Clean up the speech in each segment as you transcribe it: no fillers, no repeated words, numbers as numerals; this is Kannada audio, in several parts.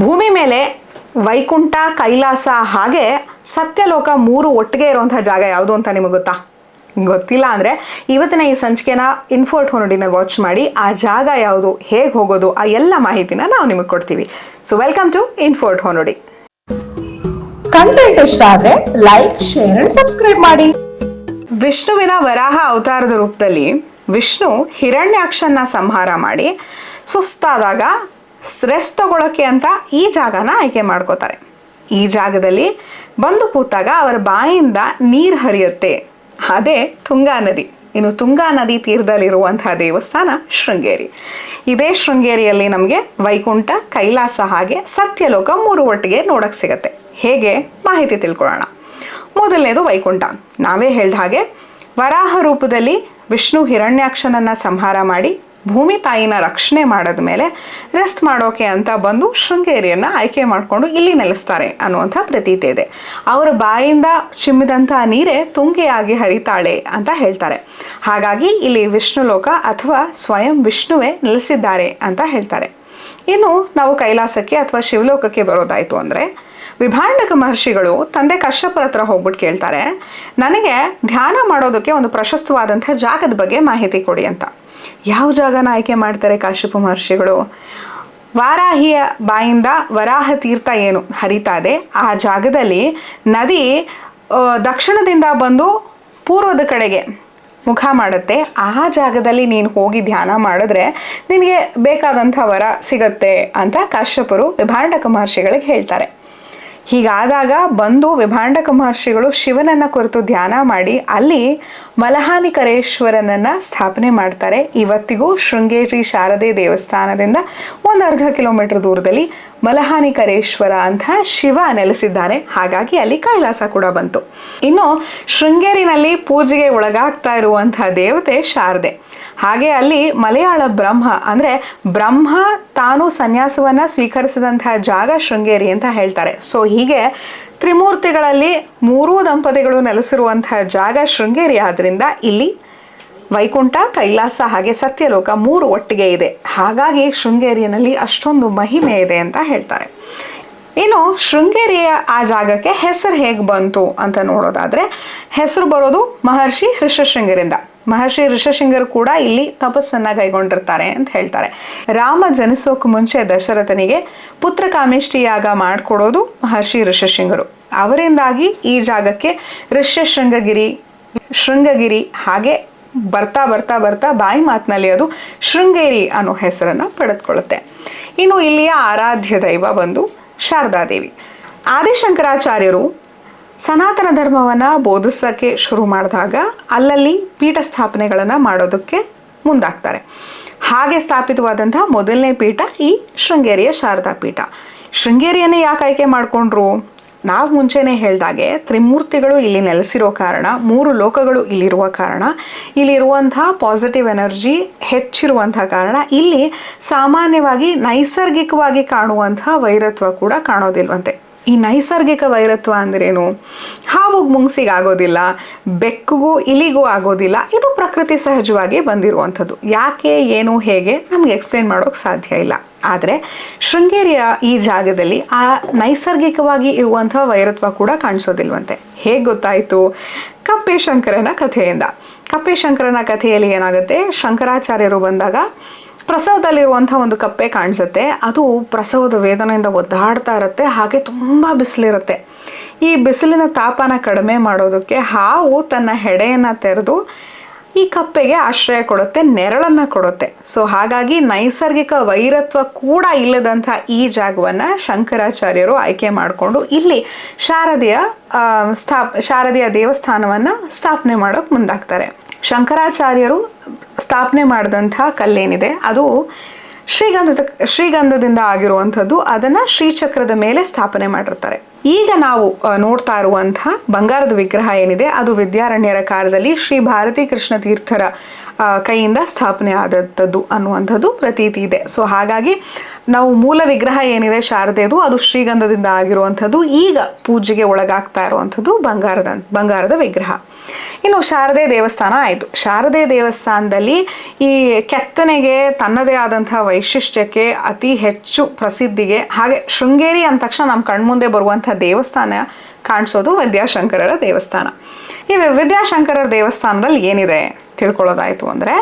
ಭೂಮಿ ಮೇಲೆ ವೈಕುಂಠ, ಕೈಲಾಸ ಹಾಗೆ ಸತ್ಯಲೋಕ 3 ಒಟ್ಟಿಗೆ ಇರುವಂತಹ ಜಾಗ ಯಾವುದು ಅಂತ ನಿಮಗೆ ಗೊತ್ತಾ? ಗೊತ್ತಿಲ್ಲ ಅಂದರೆ ಇವತ್ತಿನ ಈ ಸಂಚಿಕೆನ ಇನ್ಫೋರ್ಟ್ ಹೊನೋಡಿನ ವಾಚ್ ಮಾಡಿ ಆ ಜಾಗ ಯಾವುದು, ಹೇಗೆ ಹೋಗೋದು, ಆ ಎಲ್ಲ ಮಾಹಿತಿನ ನಾವು ನಿಮಗೆ ಕೊಡ್ತೀವಿ. ಸೊ ವೆಲ್ಕಮ್ ಟು ಇನ್ಫೋರ್ಟ್ ಹೊನೋಡಿ. ಕಂಟೆಂಟ್ ಇಷ್ಟ ಆದರೆ ಲೈಕ್, ಶೇರ್ ಅಂಡ್ ಸಬ್ಸ್ಕ್ರೈಬ್ ಮಾಡಿ. ವಿಷ್ಣುವಿನ ವರಾಹ ಅವತಾರದ ರೂಪದಲ್ಲಿ ವಿಷ್ಣು ಹಿರಣ್ಯಾಕ್ಷನ ಸಂಹಾರ ಮಾಡಿ ಸುಸ್ತಾದಾಗ ರೆಸ್ಟ್ ತಗೊಳ್ಳೋಕ್ಕೆ ಅಂತ ಈ ಜಾಗನ ಆಯ್ಕೆ ಮಾಡ್ಕೋತಾರೆ. ಈ ಜಾಗದಲ್ಲಿ ಬಂದು ಕೂತಾಗ ಅವರ ಬಾಯಿಂದ ನೀರು ಹರಿಯುತ್ತೆ. ಅದೇ ತುಂಗಾ ನದಿ. ಇನ್ನು ತುಂಗಾ ನದಿ ತೀರದಲ್ಲಿರುವಂತಹ ದೇವಸ್ಥಾನ ಶೃಂಗೇರಿ. ಇದೇ ಶೃಂಗೇರಿಯಲ್ಲಿ ನಮಗೆ ವೈಕುಂಠ, ಕೈಲಾಸ ಹಾಗೆ ಸತ್ಯಲೋಕ 3 ಒಟ್ಟಿಗೆ ನೋಡಕ್ಕೆ ಸಿಗತ್ತೆ. ಹೇಗೆ ಮಾಹಿತಿ ತಿಳ್ಕೊಳ್ಳೋಣ. ಮೊದಲನೇದು ವೈಕುಂಠ. ನಾವೇ ಹೇಳ್ದ ಹಾಗೆ ವರಾಹ ರೂಪದಲ್ಲಿ ವಿಷ್ಣು ಹಿರಣ್ಯಾಕ್ಷನನ್ನು ಸಂಹಾರ ಮಾಡಿ ಭೂಮಿ ತಾಯಿನ ರಕ್ಷಣೆ ಮಾಡಿದ ಮೇಲೆ ರೆಸ್ಟ್ ಮಾಡೋಕೆ ಅಂತ ಬಂದು ಶೃಂಗೇರಿಯನ್ನು ಆಯ್ಕೆ ಮಾಡಿಕೊಂಡು ಇಲ್ಲಿ ನೆಲೆಸ್ತಾರೆ ಅನ್ನುವಂಥ ಪ್ರತೀತಿ ಇದೆ. ಅವರ ಬಾಯಿಂದ ಚಿಮ್ಮಿದಂಥ ನೀರೇ ತುಂಗೆಯಾಗಿ ಹರಿತಾಳೆ ಅಂತ ಹೇಳ್ತಾರೆ. ಹಾಗಾಗಿ ಇಲ್ಲಿ ವಿಷ್ಣು ಲೋಕ ಅಥವಾ ಸ್ವಯಂ ವಿಷ್ಣುವೇ ನೆಲೆಸಿದ್ದಾರೆ ಅಂತ ಹೇಳ್ತಾರೆ. ಇನ್ನು ನಾವು ಕೈಲಾಸಕ್ಕೆ ಅಥವಾ ಶಿವಲೋಕಕ್ಕೆ ಬರೋದಾಯಿತು ಅಂದರೆ ವಿಭಾಂಡಕ ಮಹರ್ಷಿಗಳು ತಂದೆ ಕಶ್ಯಪರ ಹತ್ರ ಹೋಗ್ಬಿಟ್ಟು ಕೇಳ್ತಾರೆ, ನನಗೆ ಧ್ಯಾನ ಮಾಡೋದಕ್ಕೆ ಒಂದು ಪ್ರಶಸ್ತವಾದಂಥ ಜಾಗದ ಬಗ್ಗೆ ಮಾಹಿತಿ ಕೊಡಿ ಅಂತ. ಯಾವ ಜಾಗನ ಆಯ್ಕೆ ಮಾಡ್ತಾರೆ ಕಾಶ್ಯಪ ಮಹರ್ಷಿಗಳು? ವಾರಾಹಿಯ ಬಾಯಿಂದ ವರಾಹ ತೀರ್ಥ ಏನು ಹರಿತಾ ಇದೆ ಆ ಜಾಗದಲ್ಲಿ ನದಿ ದಕ್ಷಿಣದಿಂದ ಬಂದು ಪೂರ್ವದ ಕಡೆಗೆ ಮುಖ ಮಾಡುತ್ತೆ. ಆ ಜಾಗದಲ್ಲಿ ನೀನು ಹೋಗಿ ಧ್ಯಾನ ಮಾಡಿದ್ರೆ ನಿನಗೆ ಬೇಕಾದಂಥ ವರ ಸಿಗತ್ತೆ ಅಂತ ಕಾಶ್ಯಪರು ವಿಭಾಂಡಕ ಮಹರ್ಷಿಗಳಿಗೆ ಹೇಳ್ತಾರೆ. ಹೀಗಾದಾಗ ಬಂದು ವಿಭಾಂಡಕ ಮಹರ್ಷಿಗಳು ಶಿವನನ್ನು ಕುರಿತು ಧ್ಯಾನ ಮಾಡಿ ಅಲ್ಲಿ ಮಲಹಾನಿಕರೇಶ್ವರನನ್ನು ಸ್ಥಾಪನೆ ಮಾಡ್ತಾರೆ. ಇವತ್ತಿಗೂ ಶೃಂಗೇರಿ ಶಾರದೆ ದೇವಸ್ಥಾನದಿಂದ ಒಂದು ಅರ್ಧ ಕಿಲೋಮೀಟರ್ ದೂರದಲ್ಲಿ ಮಲಹಾನಿಕರೇಶ್ವರ ಅಂತ ಶಿವ ನೆಲೆಸಿದ್ದಾನೆ. ಹಾಗಾಗಿ ಅಲ್ಲಿ ಕೈಲಾಸ ಕೂಡ ಬಂತು. ಇನ್ನು ಶೃಂಗೇರಿನಲ್ಲಿ ಪೂಜೆಗೆ ಒಳಗಾಗ್ತಾ ಇರುವಂತಹ ದೇವತೆ ಶಾರದೆ. ಹಾಗೆ ಅಲ್ಲಿ ಮಲಯಾಳ ಬ್ರಹ್ಮ ಅಂದರೆ ಬ್ರಹ್ಮ ತಾನು ಸನ್ಯಾಸವನ್ನು ಸ್ವೀಕರಿಸಿದಂತಹ ಜಾಗ ಶೃಂಗೇರಿ ಅಂತ ಹೇಳ್ತಾರೆ. ಸೊ ಹೀಗೆ ತ್ರಿಮೂರ್ತಿಗಳಲ್ಲಿ 3 ದಂಪತಿಗಳು ನೆಲೆಸಿರುವಂತಹ ಜಾಗ ಶೃಂಗೇರಿ. ಆದ್ದರಿಂದ ಇಲ್ಲಿ ವೈಕುಂಠ, ಕೈಲಾಸ ಹಾಗೆ ಸತ್ಯಲೋಕ 3 ಒಟ್ಟಿಗೆ ಇದೆ. ಹಾಗಾಗಿ ಶೃಂಗೇರಿಯಲ್ಲಿ ಅಷ್ಟೊಂದು ಮಹಿಮೆ ಇದೆ ಅಂತ ಹೇಳ್ತಾರೆ. ಇನ್ನು ಶೃಂಗೇರಿಯ ಆ ಜಾಗಕ್ಕೆ ಹೆಸರು ಹೇಗೆ ಬಂತು ಅಂತ ನೋಡೋದಾದರೆ ಹೆಸರು ಬರೋದು ಮಹರ್ಷಿ ಋಷಶೃಂಗರಿಂದ. ಮಹರ್ಷಿ ಋಷಶೃಂಗರು ಕೂಡ ಇಲ್ಲಿ ತಪಸ್ಸನ್ನು ಕೈಗೊಂಡಿರ್ತಾರೆ ಅಂತ ಹೇಳ್ತಾರೆ. ರಾಮ ಜನಿಸೋಕೆ ಮುಂಚೆ ದಶರಥನಿಗೆ ಪುತ್ರ ಕಾಮೇಷ್ಟಿ ಯಾಗ ಮಾಡಿಕೊಡೋದು ಮಹರ್ಷಿ ಋಷಶೃಂಗರು. ಅವರಿಂದಾಗಿ ಈ ಜಾಗಕ್ಕೆ ಶೃಂಗಗಿರಿ ಹಾಗೆ ಬರ್ತಾ ಬರ್ತಾ ಬರ್ತಾ ಬಾಯಿ ಮಾತಿನಲ್ಲಿ ಅದು ಶೃಂಗೇರಿ ಅನ್ನೋ ಹೆಸರನ್ನು ಪಡೆದುಕೊಳ್ಳುತ್ತೆ. ಇನ್ನು ಇಲ್ಲಿಯ ಆರಾಧ್ಯ ದೈವ ಬಂದು ಶಾರದಾದೇವಿ. ಆದಿಶಂಕರಾಚಾರ್ಯರು ಸನಾತನ ಧರ್ಮವನ್ನು ಬೋಧಿಸೋಕ್ಕೆ ಶುರು ಮಾಡಿದಾಗ ಅಲ್ಲಲ್ಲಿ ಪೀಠ ಸ್ಥಾಪನೆಗಳನ್ನು ಮಾಡೋದಕ್ಕೆ ಮುಂದಾಗ್ತಾರೆ. ಹಾಗೆ ಸ್ಥಾಪಿತವಾದಂಥ ಮೊದಲನೇ ಪೀಠ ಈ ಶೃಂಗೇರಿಯ ಶಾರದಾ ಪೀಠ. ಶೃಂಗೇರಿಯನ್ನೇ ಯಾಕೆ ಆಯ್ಕೆ ಮಾಡಿಕೊಂಡ್ರು? ನಾವು ಮುಂಚೆನೇ ಹೇಳ್ದಾಗೆ ತ್ರಿಮೂರ್ತಿಗಳು ಇಲ್ಲಿ ನೆಲೆಸಿರೋ ಕಾರಣ, 3 ಲೋಕಗಳು ಇಲ್ಲಿರುವ ಕಾರಣ, ಇಲ್ಲಿರುವಂಥ ಪಾಸಿಟಿವ್ ಎನರ್ಜಿ ಹೆಚ್ಚಿರುವಂಥ ಕಾರಣ ಇಲ್ಲಿ ಸಾಮಾನ್ಯವಾಗಿ ನೈಸರ್ಗಿಕವಾಗಿ ಕಾಣುವಂಥ ವೈರತ್ವ ಕೂಡ ಕಾಣೋದಿಲ್ವಂತೆ. ಈ ನೈಸರ್ಗಿಕ ವೈರತ್ವ ಅಂದ್ರೇನು? ಹಾವಿಗೆ ಮುಂಗ್ಸಿಗೆ ಆಗೋದಿಲ್ಲ, ಬೆಕ್ಕಿಗೂ ಇಲಿಗೂ ಆಗೋದಿಲ್ಲ. ಇದು ಪ್ರಕೃತಿ ಸಹಜವಾಗಿ ಬಂದಿರುವಂಥದ್ದು. ಯಾಕೆ, ಏನು, ಹೇಗೆ ನಮಗೆ ಎಕ್ಸ್ಪ್ಲೇನ್ ಮಾಡೋಕ್ಕೆ ಸಾಧ್ಯ ಇಲ್ಲ. ಆದರೆ ಶೃಂಗೇರಿಯ ಈ ಜಾಗದಲ್ಲಿ ಆ ನೈಸರ್ಗಿಕವಾಗಿ ಇರುವಂಥ ವೈರತ್ವ ಕೂಡ ಕಾಣಿಸೋದಿಲ್ವಂತೆ. ಹೇಗೆ ಗೊತ್ತಾಯಿತು? ಕಪ್ಪೇಶಂಕರನ ಕಥೆಯಿಂದ. ಕಪ್ಪೇಶಂಕರನ ಕಥೆಯಲ್ಲಿ ಏನಾಗುತ್ತೆ, ಶಂಕರಾಚಾರ್ಯರು ಬಂದಾಗ ಪ್ರಸವದಲ್ಲಿರುವಂಥ ಒಂದು ಕಪ್ಪೆ ಕಾಣಿಸುತ್ತೆ. ಅದು ಪ್ರಸವದ ವೇದನೆಯಿಂದ ಒದ್ದಾಡ್ತಾ ಇರುತ್ತೆ. ಹಾಗೆ ತುಂಬ ಬಿಸಿಲಿರುತ್ತೆ. ಈ ಬಿಸಿಲಿನ ತಾಪನ ಕಡಿಮೆ ಮಾಡೋದಕ್ಕೆ ಹಾವು ತನ್ನ ಹೆಡೆಯನ್ನು ತೆರೆದು ಈ ಕಪ್ಪೆಗೆ ಆಶ್ರಯ ಕೊಡುತ್ತೆ, ನೆರಳನ್ನು ಕೊಡುತ್ತೆ. ಸೊ ಹಾಗಾಗಿ ನೈಸರ್ಗಿಕ ವೈರತ್ವ ಕೂಡ ಇಲ್ಲದಂಥ ಈ ಜಾಗವನ್ನು ಶಂಕರಾಚಾರ್ಯರು ಆಯ್ಕೆ ಮಾಡಿಕೊಂಡು ಇಲ್ಲಿ ಶಾರದೆಯ ದೇವಸ್ಥಾನವನ್ನು ಸ್ಥಾಪನೆ ಮಾಡೋಕೆ ಮುಂದಾಗ್ತಾರೆ. ಶಂಕರಾಚಾರ್ಯರು ಸ್ಥಾಪನೆ ಮಾಡಿದಂಥ ಕಲ್ಲೇನಿದೆ ಅದು ಶ್ರೀಗಂಧದಿಂದ ಆಗಿರುವಂಥದ್ದು. ಅದನ್ನು ಶ್ರೀಚಕ್ರದ ಮೇಲೆ ಸ್ಥಾಪನೆ ಮಾಡಿರ್ತಾರೆ. ಈಗ ನಾವು ನೋಡ್ತಾ ಇರುವಂಥ ಬಂಗಾರದ ವಿಗ್ರಹ ಏನಿದೆ ಅದು ವಿದ್ಯಾರಣ್ಯರ ಕಾಲದಲ್ಲಿ ಶ್ರೀ ಭಾರತೀ ಕೃಷ್ಣ ತೀರ್ಥರ ಕೈಯಿಂದ ಸ್ಥಾಪನೆ ಆದಂಥದ್ದು ಅನ್ನುವಂಥದ್ದು ಪ್ರತೀತಿ ಇದೆ. ಸೊ ಹಾಗಾಗಿ ನಾವು ಮೂಲ ವಿಗ್ರಹ ಏನಿದೆ ಶಾರದೆದು ಅದು ಶ್ರೀಗಂಧದಿಂದ ಆಗಿರುವಂಥದ್ದು. ಈಗ ಪೂಜೆಗೆ ಒಳಗಾಗ್ತಾ ಇರುವಂಥದ್ದು ಬಂಗಾರದ ವಿಗ್ರಹ. ಇನ್ನು ಶಾರದೆ ದೇವಸ್ಥಾನ ಆಯಿತು. ಶಾರದೆ ದೇವಸ್ಥಾನದಲ್ಲಿ ಈ ಕೆತ್ತನೆಗೆ ತನ್ನದೇ ಆದಂಥ ವೈಶಿಷ್ಟ್ಯಕ್ಕೆ ಅತಿ ಹೆಚ್ಚು ಪ್ರಸಿದ್ಧಿಗೆ, ಹಾಗೆ ಶೃಂಗೇರಿ ಅಂದ ತಕ್ಷಣ ನಮ್ಮ ಕಣ್ಮುಂದೆ ಬರುವಂಥ ದೇವಸ್ಥಾನ ಕಾಣಿಸೋದು ವಿದ್ಯಾಶಂಕರರ ದೇವಸ್ಥಾನ. ಈ ವಿದ್ಯಾಶಂಕರರ ದೇವಸ್ಥಾನದಲ್ಲಿ ಏನಿದೆ ತಿಳ್ಕೊಳ್ಳೋದಾಯಿತು ಅಂದರೆ,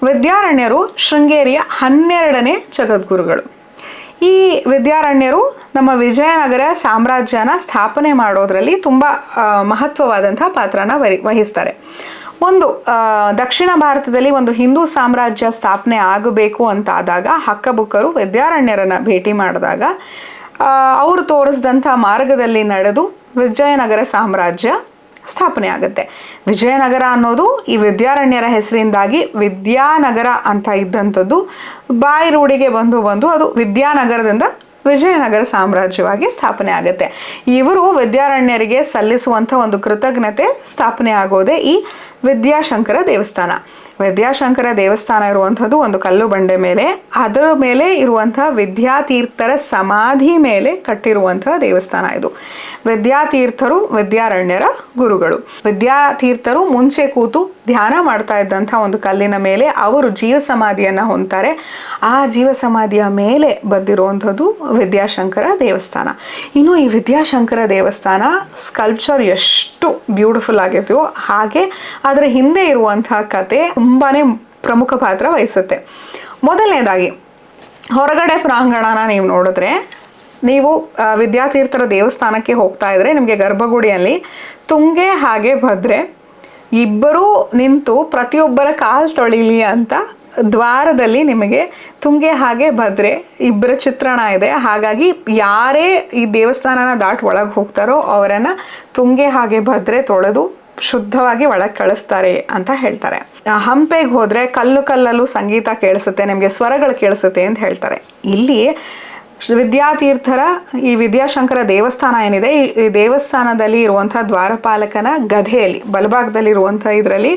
ವಿದ್ಯಾರಣ್ಯರು ಶೃಂಗೇರಿಯ 12ನೇ ಜಗದ್ಗುರುಗಳು. ಈ ವಿದ್ಯಾರಣ್ಯರು ನಮ್ಮ ವಿಜಯನಗರ ಸಾಮ್ರಾಜ್ಯನ ಸ್ಥಾಪನೆ ಮಾಡೋದ್ರಲ್ಲಿ ತುಂಬ ಮಹತ್ವವಾದಂಥ ಪಾತ್ರನ ವಹಿಸ್ತಾರೆ. ಒಂದು ದಕ್ಷಿಣ ಭಾರತದಲ್ಲಿ ಒಂದು ಹಿಂದೂ ಸಾಮ್ರಾಜ್ಯ ಸ್ಥಾಪನೆ ಆಗಬೇಕು ಅಂತ ಆದಾಗ ಹಕ್ಕಬುಕ್ಕರು ವಿದ್ಯಾರಣ್ಯರನ್ನು ಭೇಟಿ ಮಾಡಿದಾಗ ಅವರು ತೋರಿಸಿದಂಥ ಮಾರ್ಗದಲ್ಲಿ ನಡೆದು ವಿಜಯನಗರ ಸಾಮ್ರಾಜ್ಯ ಸ್ಥಾಪನೆ ಆಗುತ್ತೆ. ವಿಜಯನಗರ ಅನ್ನೋದು ಈ ವಿದ್ಯಾರಣ್ಯರ ಹೆಸರಿಂದಾಗಿ ವಿದ್ಯಾನಗರ ಅಂತ ಇದ್ದಂಥದ್ದು ಬಾಯಿ ರೂಢಿಗೆ ಬಂದು ಅದು ವಿದ್ಯಾನಗರದಿಂದ ವಿಜಯನಗರ ಸಾಮ್ರಾಜ್ಯವಾಗಿ ಸ್ಥಾಪನೆ ಆಗುತ್ತೆ. ಇವರು ವಿದ್ಯಾರಣ್ಯರಿಗೆ ಸಲ್ಲಿಸುವಂಥ ಒಂದು ಕೃತಜ್ಞತೆ ಸ್ಥಾಪನೆ ಆಗೋದೇ ಈ ವಿದ್ಯಾಶಂಕರ ದೇವಸ್ಥಾನ. ವಿದ್ಯಾಶಂಕರ ದೇವಸ್ಥಾನ ಇರುವಂಥದ್ದು ಒಂದು ಕಲ್ಲು ಬಂಡೆ ಮೇಲೆ, ಅದರ ಮೇಲೆ ಇರುವಂಥ ವಿದ್ಯಾತೀರ್ಥರ ಸಮಾಧಿ ಮೇಲೆ ಕಟ್ಟಿರುವಂಥ ದೇವಸ್ಥಾನ ಇದು. ವಿದ್ಯಾತೀರ್ಥರು ವಿದ್ಯಾರಣ್ಯರ ಗುರುಗಳು. ವಿದ್ಯಾತೀರ್ಥರು ಮುಂಚೆ ಕೂತು ಧ್ಯಾನ ಮಾಡ್ತಾ ಇದ್ದಂಥ ಒಂದು ಕಲ್ಲಿನ ಮೇಲೆ ಅವರು ಜೀವ ಸಮಾಧಿಯನ್ನು ಹೊಂದ್ತಾರೆ. ಆ ಜೀವ ಸಮಾಧಿಯ ಮೇಲೆ ಬಂದಿರುವಂಥದ್ದು ವಿದ್ಯಾಶಂಕರ ದೇವಸ್ಥಾನ. ಇನ್ನು ಈ ವಿದ್ಯಾಶಂಕರ ದೇವಸ್ಥಾನ ಸ್ಕಲ್ಪ್ಚರ್ ಎಷ್ಟು ಬ್ಯೂಟಿಫುಲ್ ಆಗಿದೆಯೋ ಹಾಗೆ ಅದರ ಹಿಂದೆ ಇರುವಂಥ ಕತೆ ತುಂಬಾ ಪ್ರಮುಖ ಪಾತ್ರ ವಹಿಸುತ್ತೆ. ಮೊದಲನೇದಾಗಿ ಹೊರಗಡೆ ಪ್ರಾಂಗಣನ ನೀವು ನೋಡಿದ್ರೆ, ನೀವು ವಿದ್ಯಾತೀರ್ಥರ ದೇವಸ್ಥಾನಕ್ಕೆ ಹೋಗ್ತಾ ಇದ್ರೆ ನಿಮಗೆ ಗರ್ಭಗುಡಿಯಲ್ಲಿ ತುಂಗೆ ಹಾಗೆ ಭದ್ರೆ ಇಬ್ಬರೂ ನಿಂತು ಪ್ರತಿಯೊಬ್ಬರ ಕಾಲು ತೊಳಿಲಿ ಅಂತ ದ್ವಾರದಲ್ಲಿ ನಿಮಗೆ ತುಂಗೆ ಹಾಗೆ ಭದ್ರೆ ಇಬ್ಬರ ಚಿತ್ರಣ ಇದೆ. ಹಾಗಾಗಿ ಯಾರೇ ಈ ದೇವಸ್ಥಾನನ ದಾಟಿ ಒಳಗೆ ಹೋಗ್ತಾರೋ ಅವರನ್ನು ತುಂಗೆ ಹಾಗೆ ಭದ್ರೆ ತೊಳೆದು ಶುದ್ಧವಾಗಿ ಒಳಗೆ ಕಳಿಸ್ತಾರೆ ಅಂತ ಹೇಳ್ತಾರೆ. ಹಂಪೆಗೆ ಹೋದರೆ ಕಲ್ಲಲ್ಲೂ ಸಂಗೀತ ಕೇಳಿಸುತ್ತೆ, ನಿಮಗೆ ಸ್ವರಗಳು ಕೇಳಿಸುತ್ತೆ ಅಂತ ಹೇಳ್ತಾರೆ. ಇಲ್ಲಿ ವಿದ್ಯಾತೀರ್ಥರ ಈ ವಿದ್ಯಾಶಂಕರ ದೇವಸ್ಥಾನ ಏನಿದೆ, ಈ ದೇವಸ್ಥಾನದಲ್ಲಿ ಇರುವಂಥ ದ್ವಾರಪಾಲಕನ ಗದೆಯಲ್ಲಿ ಬಲಭಾಗದಲ್ಲಿರುವಂಥ ಇದರಲ್ಲಿ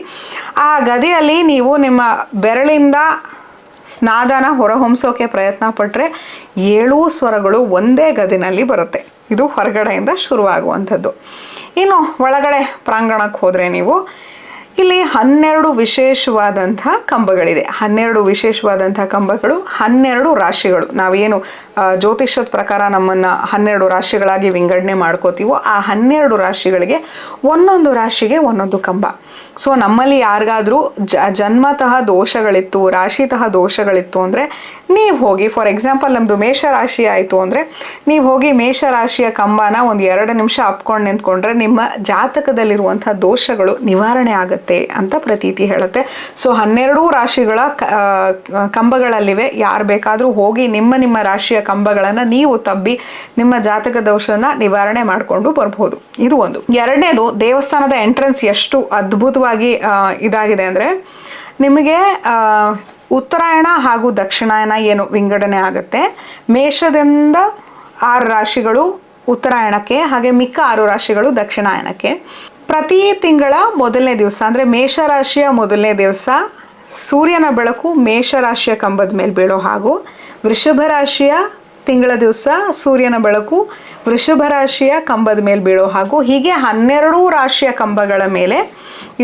ಆ ಗದೆಯಲ್ಲಿ ನೀವು ನಿಮ್ಮ ಬೆರಳಿಂದ ನಾದನ ಹೊರಹೊಮ್ಸೋಕೆ ಪ್ರಯತ್ನ ಪಟ್ಟರೆ 7 ಸ್ವರಗಳು ಒಂದೇ ಗದಿನಲ್ಲಿ ಬರುತ್ತೆ. ಇದು ಹೊರಗಡೆಯಿಂದ ಶುರುವಾಗುವಂಥದ್ದು. ಇನ್ನು ಒಳಗಡೆ ಪ್ರಾಂಗಣಕ್ಕೆ ಹೋದರೆ ನೀವು ಇಲ್ಲಿ 12 ವಿಶೇಷವಾದಂಥ ಕಂಬಗಳಿದೆ. 12 ವಿಶೇಷವಾದಂಥ ಕಂಬಗಳು, 12 ರಾಶಿಗಳು. ನಾವೇನು ಜ್ಯೋತಿಷದ ಪ್ರಕಾರ ನಮ್ಮನ್ನು 12 ರಾಶಿಗಳಾಗಿ ವಿಂಗಡಣೆ ಮಾಡ್ಕೋತೀವೋ ಆ 12 ರಾಶಿಗಳಿಗೆ ಒಂದೊಂದು ರಾಶಿಗೆ ಒಂದೊಂದು ಕಂಬ. ಸೊ ನಮ್ಮಲ್ಲಿ ಯಾರಿಗಾದ್ರೂ ಜನ್ಮತಃ ದೋಷಗಳಿತ್ತು, ರಾಶಿತಃ ದೋಷಗಳಿತ್ತು ಅಂದರೆ ನೀವು ಹೋಗಿ, ಫಾರ್ ಎಕ್ಸಾಂಪಲ್ ನಮ್ಮದು ಮೇಷರಾಶಿ ಆಯಿತು ಅಂದರೆ ನೀವು ಹೋಗಿ ಮೇಷರಾಶಿಯ ಕಂಬನ ಒಂದು 2 ನಿಮಿಷ ಅಪ್ಕೊಂಡು ನಿಂತ್ಕೊಂಡ್ರೆ ನಿಮ್ಮ ಜಾತಕದಲ್ಲಿರುವಂಥ ದೋಷಗಳು ನಿವಾರಣೆ ಆಗುತ್ತೆ ಅಂತ ಪ್ರತೀತಿ ಹೇಳುತ್ತೆ. ಸೊ 12 ರಾಶಿಗಳ ಕಂಬಗಳಲ್ಲಿವೆ. ಯಾರು ಬೇಕಾದರೂ ಹೋಗಿ ನಿಮ್ಮ ರಾಶಿಯ ಕಂಬಗಳನ್ನು ನೀವು ತಬ್ಬಿ ನಿಮ್ಮ ಜಾತಕ ದೋಷನ ನಿವಾರಣೆ ಮಾಡಿಕೊಂಡು ಬರ್ಬೋದು. ಇದು ಒಂದು. ಎರಡನೇದು, ದೇವಸ್ಥಾನದ ಎಂಟ್ರೆನ್ಸ್ ಎಷ್ಟು ಅದ್ಭುತವಾಗಿ ಇದಾಗಿದೆ ಅಂದರೆ, ನಿಮಗೆ ಉತ್ತರಾಯಣ ಹಾಗೂ ದಕ್ಷಿಣಾಯನ ಏನು ವಿಂಗಡಣೆ ಆಗುತ್ತೆ. ಮೇಷದಿಂದ 6 ರಾಶಿಗಳು ಉತ್ತರಾಯಣಕ್ಕೆ, ಹಾಗೆ ಮಿಕ್ಕ 6 ರಾಶಿಗಳು ದಕ್ಷಿಣಾಯನಕ್ಕೆ. ಪ್ರತಿ ತಿಂಗಳ ಮೊದಲನೇ ದಿವಸ ಅಂದರೆ ಮೇಷರಾಶಿಯ ಮೊದಲನೇ ದಿವಸ ಸೂರ್ಯನ ಬೆಳಕು ಮೇಷರಾಶಿಯ ಕಂಬದ ಮೇಲೆ ಬೀಳೋ ಹಾಗೂ, ವೃಷಭ ರಾಶಿಯ ತಿಂಗಳ ದಿವಸ ಸೂರ್ಯನ ಬೆಳಕು ವೃಷಭ ರಾಶಿಯ ಕಂಬದ ಮೇಲೆ ಬೀಳೋ ಹಾಗೂ, ಹೀಗೆ 12 ರಾಶಿಯ ಕಂಬಗಳ ಮೇಲೆ,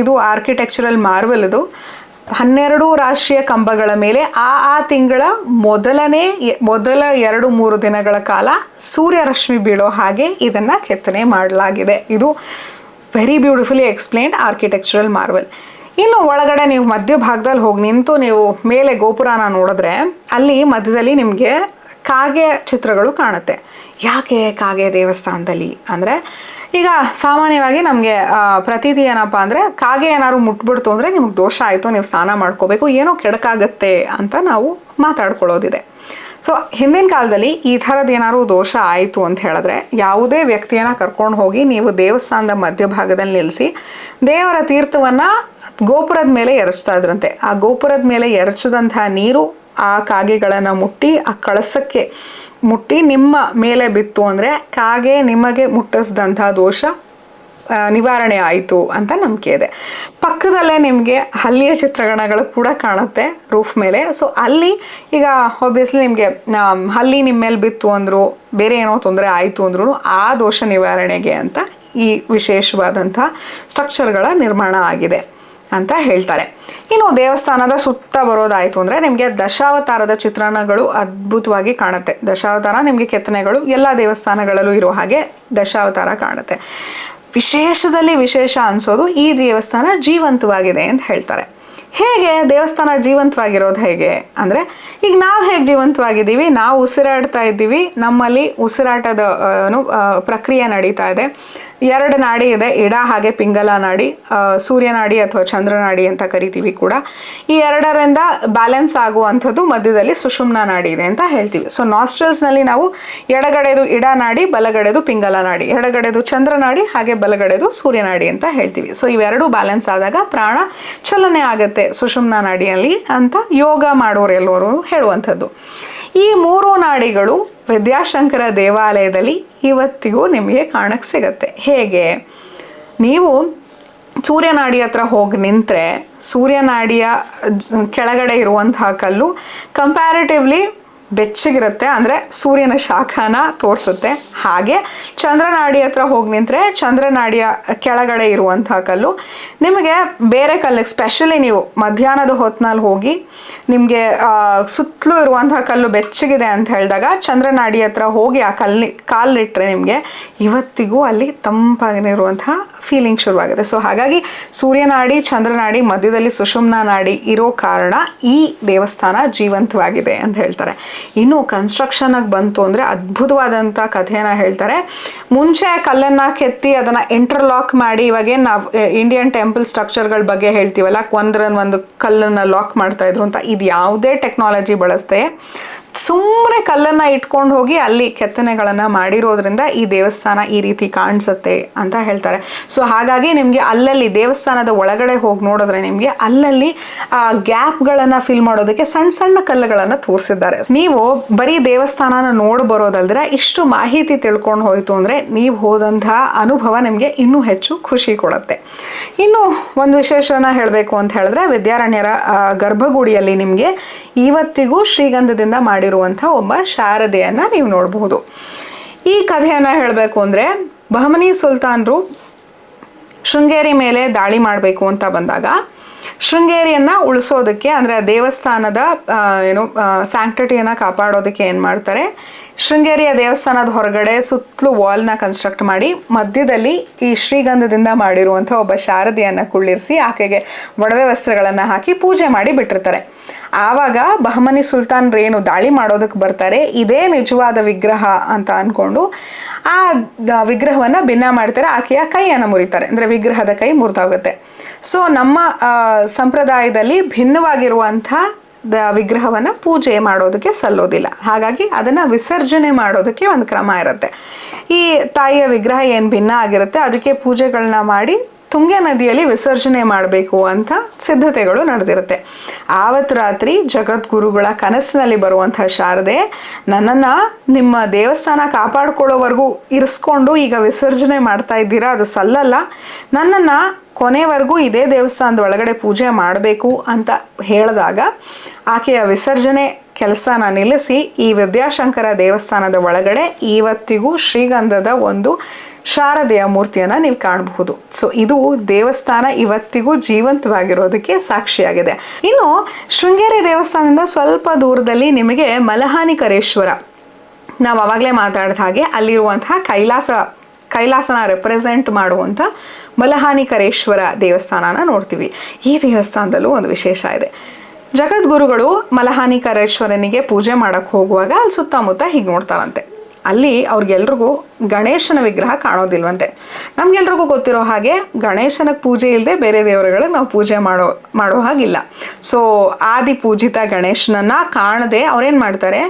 ಇದು ಆರ್ಕಿಟೆಕ್ಚರಲ್ ಮಾರ್ವೆಲ್, ಇದು 12 ರಾಶಿಯ ಕಂಬಗಳ ಮೇಲೆ ಆ ತಿಂಗಳ ಮೊದಲ 2-3 ದಿನಗಳ ಕಾಲ ಸೂರ್ಯರಶ್ಮಿ ಬೀಳೋ ಹಾಗೆ ಇದನ್ನು ಕೆತ್ತನೆ ಮಾಡಲಾಗಿದೆ. ಇದು very beautifully explained architectural Marvel. ಇನ್ನು ಒಳಗಡೆ ನೀವು ಮಧ್ಯಭಾಗದಲ್ಲಿ ಹೋಗಿ ನಿಂತು ನೀವು ಮೇಲೆ ಗೋಪುರನ ನೋಡಿದ್ರೆ ಅಲ್ಲಿ ಮಧ್ಯದಲ್ಲಿ ನಿಮಗೆ ಕಾಗೆ ಚಿತ್ರಗಳು ಕಾಣುತ್ತೆ. ಯಾಕೆ ಕಾಗೆ ದೇವಸ್ಥಾನದಲ್ಲಿ ಅಂದರೆ, ಈಗ ಸಾಮಾನ್ಯವಾಗಿ ನಮಗೆ ಪ್ರತೀತಿ ಏನಪ್ಪ ಅಂದರೆ, ಕಾಗೆ ಏನಾದ್ರು ಮುಟ್ಬಿಡ್ತು ಅಂದರೆ ನಿಮಗೆ ದೋಷ ಆಯಿತು, ನೀವು ಸ್ನಾನ ಮಾಡ್ಕೋಬೇಕು, ಏನೋ ಕೆಡಕಾಗತ್ತೆ ಅಂತ ನಾವು ಮಾತಾಡ್ಕೊಳ್ಳೋದಿದೆ. ಸೊ ಹಿಂದಿನ ಕಾಲದಲ್ಲಿ ಈ ಥರದ್ದು ಏನಾದ್ರು ದೋಷ ಆಯಿತು ಅಂತ ಹೇಳಿದ್ರೆ ಯಾವುದೇ ವ್ಯಕ್ತಿಯನ್ನು ಕರ್ಕೊಂಡು ಹೋಗಿ ನೀವು ದೇವಸ್ಥಾನದ ಮಧ್ಯಭಾಗದಲ್ಲಿ ನಿಲ್ಲಿಸಿ ದೇವರ ತೀರ್ಥವನ್ನು ಗೋಪುರದ ಮೇಲೆ ಎರಚ್ತಾ ಇದ್ರಂತೆ. ಆ ಗೋಪುರದ ಮೇಲೆ ಎರಚಿದಂಥ ನೀರು ಆ ಕಾಗೆಗಳನ್ನು ಮುಟ್ಟಿ ಆ ಕಳಸಕ್ಕೆ ಮುಟ್ಟಿ ನಿಮ್ಮ ಮೇಲೆ ಬಿತ್ತು ಅಂದರೆ ಕಾಗೆ ನಿಮಗೆ ಮುಟ್ಟಿಸಿದಂಥ ದೋಷ ನಿವಾರಣೆ ಆಯಿತು ಅಂತ ನಂಬಿಕೆ ಇದೆ. ಪಕ್ಕದಲ್ಲೇ ನಿಮಗೆ ಹಲ್ಲಿಯ ಚಿತ್ರಗಣಗಳು ಕೂಡ ಕಾಣುತ್ತೆ ರೂಫ್ ಮೇಲೆ. ಸೊ ಅಲ್ಲಿ ಈಗ ಆಬ್ವಿಯಸ್ಲಿ ನಿಮಗೆ ಹಲ್ಲಿ ನಿಮ್ಮ ಮೇಲೆ ಬಿತ್ತು ಅಂದರು, ಬೇರೆ ಏನೋ ತೊಂದರೆ ಆಯಿತು ಅಂದ್ರೂ ಆ ದೋಷ ನಿವಾರಣೆಗೆ ಅಂತ ಈ ವಿಶೇಷವಾದಂಥ ಸ್ಟ್ರಕ್ಚರ್ಗಳ ನಿರ್ಮಾಣ ಆಗಿದೆ ಅಂತ ಹೇಳ್ತಾರೆ. ಇನ್ನು ದೇವಸ್ಥಾನದ ಸುತ್ತ ಬರೋದಾಯಿತು ಅಂದರೆ ನಿಮಗೆ ದಶಾವತಾರದ ಚಿತ್ರಣಗಳು ಅದ್ಭುತವಾಗಿ ಕಾಣುತ್ತೆ. ದಶಾವತಾರ ನಿಮಗೆ ಕೆತ್ತನೆಗಳು ಎಲ್ಲ ದೇವಸ್ಥಾನಗಳಲ್ಲೂ ಇರೋ ಹಾಗೆ ದಶಾವತಾರ ಕಾಣುತ್ತೆ. ವಿಶೇಷದಲ್ಲಿ ವಿಶೇಷ ಅನಿಸೋದು ಈ ದೇವಸ್ಥಾನ ಜೀವಂತವಾಗಿದೆ ಅಂತ ಹೇಳ್ತಾರೆ. ಹೇಗೆ ದೇವಸ್ಥಾನ ಜೀವಂತವಾಗಿರೋದು ಹೇಗೆ ಅಂದರೆ, ಈಗ ನಾವು ಹೇಗೆ ಜೀವಂತವಾಗಿದ್ದೀವಿ, ನಾವು ಉಸಿರಾಡ್ತಾ ಇದ್ದೀವಿ, ನಮ್ಮಲ್ಲಿ ಉಸಿರಾಟದ ಪ್ರಕ್ರಿಯೆ ನಡೀತಾ ಇದೆ. 2 ನಾಡಿ ಇದೆ, ಎಡ ಹಾಗೆ ಪಿಂಗಲ ನಾಡಿ, ಸೂರ್ಯನಾಡಿ ಅಥವಾ ಚಂದ್ರನಾಡಿ ಅಂತ ಕರಿತೀವಿ ಕೂಡ. ಈ 2ರಿಂದ ಬ್ಯಾಲೆನ್ಸ್ ಆಗುವಂಥದ್ದು ಮಧ್ಯದಲ್ಲಿ ಸುಷುಮ್ನ ನಾಡಿ ಇದೆ ಅಂತ ಹೇಳ್ತೀವಿ. ಸೊ ನಾಸ್ಟ್ರಲ್ಸ್ನಲ್ಲಿ ನಾವು ಎಡಗಡೆದು ಇಡ ನಾಡಿ, ಬಲಗಡೆದು ಪಿಂಗಲ ನಾಡಿ, ಎಡಗಡೆದು ಚಂದ್ರನಾಡಿ ಹಾಗೆ ಬಲಗಡೆದು ಸೂರ್ಯನಾಡಿ ಅಂತ ಹೇಳ್ತೀವಿ. ಸೊ ಇವೆರಡೂ ಬ್ಯಾಲೆನ್ಸ್ ಆದಾಗ ಪ್ರಾಣ ಚಲನೆ ಆಗುತ್ತೆ ಸುಷುಮ್ನ ನಾಡಿಯಲ್ಲಿ ಅಂತ ಯೋಗ ಮಾಡೋರೆಲ್ಲರೂ ಹೇಳುವಂಥದ್ದು. ಈ 3 ನಾಡಿಗಳು ವಿದ್ಯಾಶಂಕರ ದೇವಾಲಯದಲ್ಲಿ ಇವತ್ತಿಗೂ ನಿಮಗೆ ಕಾಣಕ್ಕೆ ಸಿಗತ್ತೆ. ಹೇಗೆ? ನೀವು ಸೂರ್ಯನಾಡಿ ಹತ್ರ ಹೋಗಿ ನಿಂತರೆ ಸೂರ್ಯನಾಡಿಯ ಕೆಳಗಡೆ ಇರುವಂತಹ ಕಲ್ಲು ಕಂಪ್ಯಾರಿಟಿವ್ಲಿ ಬೆಚ್ಚಗಿರುತ್ತೆ, ಅಂದರೆ ಸೂರ್ಯನ ಶಾಖನ ತೋರಿಸುತ್ತೆ. ಹಾಗೆ ಚಂದ್ರನಾಡಿ ಹತ್ರ ಹೋಗಿ ನಿಂತರೆ ಚಂದ್ರನಾಡಿಯ ಕೆಳಗಡೆ ಇರುವಂಥ ಕಲ್ಲು ನಿಮಗೆ ಬೇರೆ ಕಲ್ಲಿಗೆ, ಸ್ಪೆಷಲಿ ನೀವು ಮಧ್ಯಾಹ್ನದ ಹೊತ್ತಿನಲ್ಲಿ ಹೋಗಿ ನಿಮಗೆ ಸುತ್ತಲೂ ಇರುವಂಥ ಕಲ್ಲು ಬೆಚ್ಚಗಿದೆ ಅಂತ ಹೇಳಿದಾಗ ಚಂದ್ರನಾಡಿ ಹತ್ರ ಹೋಗಿ ಆ ಕಾಲಿಟ್ಟರೆ ನಿಮಗೆ ಇವತ್ತಿಗೂ ಅಲ್ಲಿ ತಂಪಾಗಿರುವಂತಹ ಫೀಲಿಂಗ್ ಶುರುವಾಗುತ್ತೆ. ಸೊ ಹಾಗಾಗಿ ಸೂರ್ಯನಾಡಿ ಚಂದ್ರನಾಡಿ ಮಧ್ಯದಲ್ಲಿ ಸುಷುಮ್ನ ನಾಡಿ ಇರೋ ಕಾರಣ ಈ ದೇವಸ್ಥಾನ ಜೀವಂತವಾಗಿದೆ ಅಂತ ಹೇಳ್ತಾರೆ. ಇನ್ನು ಕನ್ಸ್ಟ್ರಕ್ಷನ್ಗೆ ಬಂತು ಅಂದರೆ ಅದ್ಭುತವಾದಂಥ ಕಥೆಯನ್ನು ಹೇಳ್ತಾರೆ. ಮುಂಚೆ ಕಲ್ಲನ್ನು ಕೆತ್ತಿ ಅದನ್ನು ಇಂಟರ್ಲಾಕ್ ಮಾಡಿ, ಇವಾಗೇನು ನಾವು ಇಂಡಿಯನ್ ಟೆಂಪಲ್ ಸ್ಟ್ರಕ್ಚರ್ಗಳ ಬಗ್ಗೆ ಹೇಳ್ತೀವಲ್ಲ, ಒಂದರನ್ನೊಂದು ಕಲ್ಲನ್ನು ಲಾಕ್ ಮಾಡ್ತಾ ಇದ್ರು ಅಂತ, ಇದು ಯಾವುದೇ ಟೆಕ್ನಾಲಜಿ ಬಳಸದೆ ಸುಮ್ಮನೆ ಕಲ್ಲನ್ನು ಇಟ್ಕೊಂಡು ಹೋಗಿ ಅಲ್ಲಿ ಕೆತ್ತನೆಗಳನ್ನು ಮಾಡಿರೋದ್ರಿಂದ ಈ ದೇವಸ್ಥಾನ ಈ ರೀತಿ ಕಾಣಿಸುತ್ತೆ ಅಂತ ಹೇಳ್ತಾರೆ. ಸೊ ಹಾಗಾಗಿ ನಿಮಗೆ ಅಲ್ಲಲ್ಲಿ ದೇವಸ್ಥಾನದ ಒಳಗಡೆ ಹೋಗಿ ನೋಡಿದ್ರೆ ನಿಮಗೆ ಅಲ್ಲಲ್ಲಿ ಗ್ಯಾಪ್ಗಳನ್ನು ಫಿಲ್ ಮಾಡೋದಕ್ಕೆ ಸಣ್ಣ ಸಣ್ಣ ಕಲ್ಲುಗಳನ್ನು ತೋರಿಸಿದ್ದಾರೆ. ನೀವು ಬರೀ ದೇವಸ್ಥಾನನ ನೋಡಿ ಬರೋದಲ್ದ್ರೆ ಇಷ್ಟು ಮಾಹಿತಿ ತಿಳ್ಕೊಂಡು ಹೋಯಿತು ಅಂದರೆ ನೀವು ಹೋದಂತಹ ಅನುಭವ ನಿಮಗೆ ಇನ್ನೂ ಹೆಚ್ಚು ಖುಷಿ ಕೊಡುತ್ತೆ. ಇನ್ನು ಒಂದು ವಿಶೇಷನ ಹೇಳಬೇಕು ಅಂತ ಹೇಳಿದ್ರೆ, ವಿದ್ಯಾರಣ್ಯರ ಗರ್ಭಗುಡಿಯಲ್ಲಿ ನಿಮಗೆ ಇವತ್ತಿಗೂ ಶ್ರೀಗಂಧದಿಂದ ಮಾಡಿರುವಂಥ ಒಬ್ಬ ಶಾರದೆಯನ್ನು ನೀವು ನೋಡಬಹುದು. ಈ ಕಥೆಯನ್ನು ಹೇಳಬೇಕು ಅಂದರೆ, ಬಹಮನಿ ಸುಲ್ತಾನರು ಶೃಂಗೇರಿ ಮೇಲೆ ದಾಳಿ ಮಾಡಬೇಕು ಅಂತ ಬಂದಾಗ ಶೃಂಗೇರಿಯನ್ನು ಉಳಿಸೋದಕ್ಕೆ, ಅಂದರೆ ದೇವಸ್ಥಾನದ ಸ್ಯಾಂಕ್ಟಿಟಿಯನ್ನು ಕಾಪಾಡೋದಕ್ಕೆ ಏನು ಮಾಡ್ತಾರೆ, ಶೃಂಗೇರಿಯ ದೇವಸ್ಥಾನದ ಹೊರಗಡೆ ಸುತ್ತಲೂ ವಾಲ್ನ ಕನ್ಸ್ಟ್ರಕ್ಟ್ ಮಾಡಿ ಮಧ್ಯದಲ್ಲಿ ಈ ಶ್ರೀಗಂಧದಿಂದ ಮಾಡಿರುವಂಥ ಒಬ್ಬ ಶಾರದೆಯನ್ನು ಕುಳ್ಳಿರಿಸಿ ಆಕೆಗೆ ಒಡವೆ ವಸ್ತ್ರಗಳನ್ನು ಹಾಕಿ ಪೂಜೆ ಮಾಡಿ ಬಿಟ್ಟಿರ್ತಾರೆ. ಆವಾಗ ಬಹಮನಿ ಸುಲ್ತಾನ್ರೇನು ದಾಳಿ ಮಾಡೋದಕ್ಕೆ ಬರ್ತಾರೆ, ಇದೇ ನಿಜವಾದ ವಿಗ್ರಹ ಅಂತ ಅಂದ್ಕೊಂಡು ಆ ವಿಗ್ರಹವನ್ನು ಭಿನ್ನ ಮಾಡ್ತಾರೆ, ಆಕೆಯ ಕೈಯನ್ನು ಮುರಿತಾರೆ, ಅಂದರೆ ವಿಗ್ರಹದ ಕೈ ಮುರಿದೋಗುತ್ತೆ. ಸೊ ನಮ್ಮ ಸಂಪ್ರದಾಯದಲ್ಲಿ ಭಿನ್ನವಾಗಿರುವಂಥ ವಿಗ್ರಹವನ್ನು ಪೂಜೆ ಮಾಡೋದಕ್ಕೆ ಸಲ್ಲೋದಿಲ್ಲ. ಹಾಗಾಗಿ ಅದನ್ನು ವಿಸರ್ಜನೆ ಮಾಡೋದಕ್ಕೆ ಒಂದು ಕ್ರಮ ಇರುತ್ತೆ. ಈ ತಾಯಿಯ ವಿಗ್ರಹ ಏನು ಭಿನ್ನ ಆಗಿರುತ್ತೆ ಅದಕ್ಕೆ ಪೂಜೆಗಳನ್ನ ಮಾಡಿ ತುಂಗೆ ನದಿಯಲ್ಲಿ ವಿಸರ್ಜನೆ ಮಾಡಬೇಕು ಅಂತ ಸಿದ್ಧತೆಗಳು ನಡೆದಿರುತ್ತೆ. ಆವತ್ತು ರಾತ್ರಿ ಜಗದ್ಗುರುಗಳ ಕನಸಿನಲ್ಲಿ ಬರುವಂಥ ಶಾರದೆ, ನನ್ನನ್ನು ನಿಮ್ಮ ದೇವಸ್ಥಾನ ಕಾಪಾಡ್ಕೊಳ್ಳೋವರೆಗೂ ಇರಿಸ್ಕೊಂಡು ಈಗ ವಿಸರ್ಜನೆ ಮಾಡ್ತಾ ಇದ್ದೀರಾ, ಅದು ಸಲ್ಲಲ್ಲ, ನನ್ನನ್ನು ಕೊನೆವರೆಗೂ ಇದೇ ದೇವಸ್ಥಾನದ ಒಳಗಡೆ ಪೂಜೆ ಮಾಡಬೇಕು ಅಂತ ಹೇಳಿದಾಗ ಆಕೆಯ ವಿಸರ್ಜನೆ ಕೆಲಸನ ನಿಲ್ಲಿಸಿ ಈ ವಿದ್ಯಾಶಂಕರ ದೇವಸ್ಥಾನದ ಒಳಗಡೆ ಇವತ್ತಿಗೂ ಶ್ರೀಗಂಧದ ಒಂದು ಶಾರದೆಯ ಮೂರ್ತಿಯನ್ನು ನೀವು ಕಾಣಬಹುದು. ಸೊ ಇದು ದೇವಸ್ಥಾನ ಇವತ್ತಿಗೂ ಜೀವಂತವಾಗಿರೋದಕ್ಕೆ ಸಾಕ್ಷಿಯಾಗಿದೆ. ಇನ್ನು ಶೃಂಗೇರಿ ದೇವಸ್ಥಾನದಿಂದ ಸ್ವಲ್ಪ ದೂರದಲ್ಲಿ ನಿಮಗೆ ಮಲಹಾನಿಕರೇಶ್ವರ, ನಾವು ಆವಾಗಲೇ ಮಾತಾಡಿದ ಹಾಗೆ ಅಲ್ಲಿರುವಂತಹ ಕೈಲಾಸನ ರೆಪ್ರೆಸೆಂಟ್ ಮಾಡುವಂಥ ಮಲಹಾನಿಕರೇಶ್ವರ ದೇವಸ್ಥಾನನ ನೋಡ್ತೀವಿ. ಈ ದೇವಸ್ಥಾನದಲ್ಲೂ ಒಂದು ವಿಶೇಷ ಇದೆ. ಜಗದ್ಗುರುಗಳು ಮಲಹಾನಿಕರೇಶ್ವರನಿಗೆ ಪೂಜೆ ಮಾಡೋಕ್ಕೆ ಹೋಗುವಾಗ ಅಲ್ಲಿ ಸುತ್ತಮುತ್ತ ಹೀಗೆ ನೋಡ್ತಾರಂತೆ. ಅಲ್ಲಿ ಅವ್ರಿಗೆಲ್ರಿಗೂ ಗಣೇಶನ ವಿಗ್ರಹ ಕಾಣೋದಿಲ್ವಂತೆ. ನಮಗೆಲ್ರಿಗೂ ಗೊತ್ತಿರೋ ಹಾಗೆ ಗಣೇಶನಿಗೆ ಪೂಜೆ ಇಲ್ಲದೆ ಬೇರೆ ದೇವರುಗಳಿಗೆ ನಾವು ಪೂಜೆ ಮಾಡೋ ಹಾಗಿಲ್ಲ. ಸೊ ಆದಿ ಪೂಜಿತ ಗಣೇಶನನ್ನು ಕಾಣದೆ ಅವ್ರೇನು ಮಾಡ್ತಾರೆ,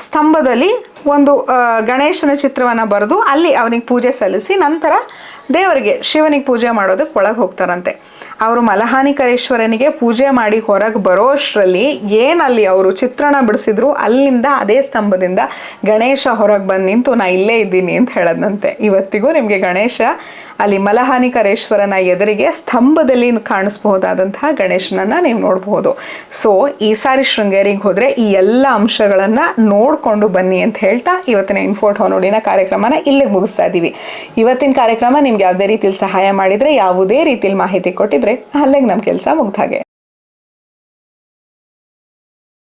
ಸ್ತಂಭದಲ್ಲಿ ಒಂದು ಗಣೇಶನ ಚಿತ್ರವನ್ನು ಬರೆದು ಅಲ್ಲಿ ಅವನಿಗೆ ಪೂಜೆ ಸಲ್ಲಿಸಿ ನಂತರ ದೇವರಿಗೆ ಶಿವನಿಗೆ ಪೂಜೆ ಮಾಡೋದಕ್ಕೆ ಒಳಗೆ ಹೋಗ್ತಾರಂತೆ. ಅವರು ಮಲಹಾನಿಕರೇಶ್ವರನಿಗೆ ಪೂಜೆ ಮಾಡಿ ಹೊರಗೆ ಬರೋ ಅಷ್ಟರಲ್ಲಿ ಏನಲ್ಲಿ ಅವರು ಚಿತ್ರಣ ಬಿಡಿಸಿದ್ರು ಅಲ್ಲಿಂದ ಅದೇ ಸ್ತಂಭದಿಂದ ಗಣೇಶ ಹೊರಗೆ ಬಂದು ನಿಂತು ನಾ ಇಲ್ಲೇ ಇದ್ದೀನಿ ಅಂತ ಹೇಳದಂತೆ. ಇವತ್ತಿಗೂ ನಿಮಗೆ ಗಣೇಶ ಅಲ್ಲಿ ಮಲಹಾನಿಕರೇಶ್ವರನ ಎದುರಿಗೆ ಸ್ತಂಭದಲ್ಲಿ ಕಾಣಿಸ್ಬಹುದಾದಂತಹ ಗಣೇಶನನ್ನ ನೀವು ನೋಡಬಹುದು. ಸೊ ಈ ಸಾರಿ ಶೃಂಗೇರಿಗೆ ಹೋದ್ರೆ ಈ ಎಲ್ಲ ಅಂಶಗಳನ್ನ ನೋಡ್ಕೊಂಡು ಬನ್ನಿ ಅಂತ ಹೇಳ್ತಾ ಇವತ್ತಿನ ಇನ್ಫೋಟ್ ಹೊನ್ನೋಡಿನ ಕಾರ್ಯಕ್ರಮನ ಇಲ್ಲಿಗೆ ಮುಗಿಸ್ತಾ ಇದ್ದೀವಿ. ಇವತ್ತಿನ ಕಾರ್ಯಕ್ರಮ ನಿಮ್ಗೆ ಯಾವುದೇ ರೀತಿಯಲ್ಲಿ ಸಹಾಯ ಮಾಡಿದ್ರೆ, ಯಾವುದೇ ರೀತಿಯಲ್ಲಿ ಮಾಹಿತಿ ಕೊಟ್ಟಿದ್ರೆ ಅಲ್ಲಿಗೆ ನಮ್ಮ ಕೆಲಸ ಮುಗ್ದ ಹಾಗೆ.